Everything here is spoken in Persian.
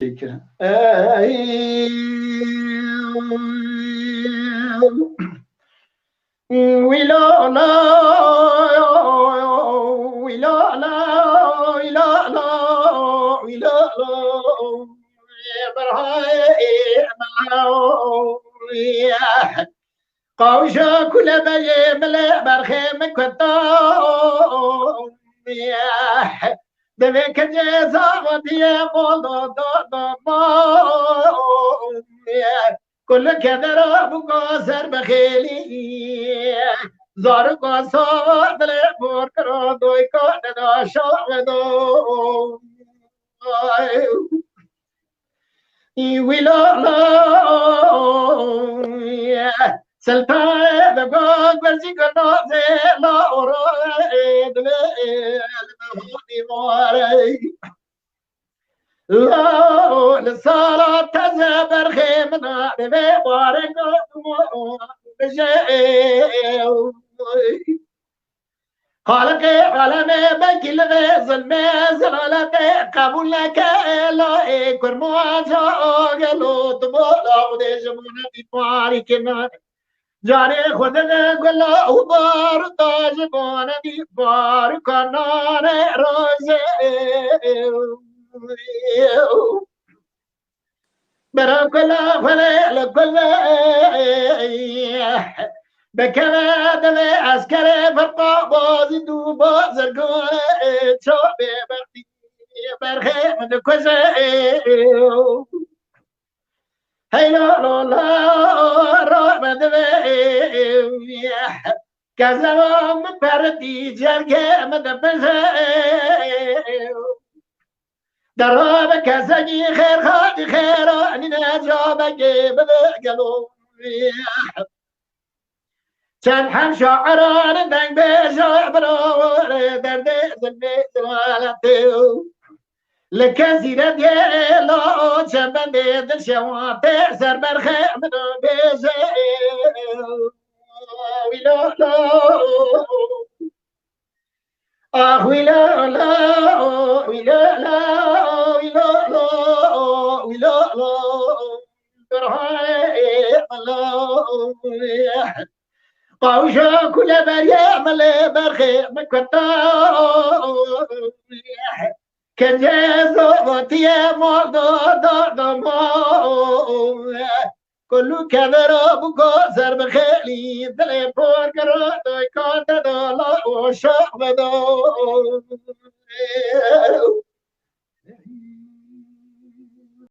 فكرة ولا لا ولا لا ولا لا ولا لا برهاي قوشا كل بي ملا برخيم كتو دبك جزا ودي مولو دو كل كدر بقصر بخيلي زار قصر دل بور کرو دوی کو ددا شو دو ویلا سلطان بقول برزي كنا لا أريد لا لصلاة تزبر خيمنا ببارك خالق عالم بكل غزل مازل على قبول لك لا كرموا جاء تبولا ودي جمونا بباركنا جانے خود نے گلا ابار تاج بانگی بار کنارے روزے برا کلا فلے لکلا بکلا دلے عسکرے فرقا بازی دو بازر گولے چوبے بردی برخے من کزے هی لا لا لا را مدوی کزم پردی جرگه مدبزه در آب کسانی خیر خواهی خیرانی نجابگی بدگلو چند هم شاعران دنگ به شعبران درد زلمه زلالتو لكثير ديالو شبان ديد الشواتي سر برخي من بيزي ويلا لا ويلا لا ويلا لا ويلا لا ويلا لا برهاي لا قوشا كل بريا ملي برخي مكتا كجازو وتيا موضو دو كل كذا بكو سر بخيلي دلي بور كرو دوي كونت دو لا وشوق بدو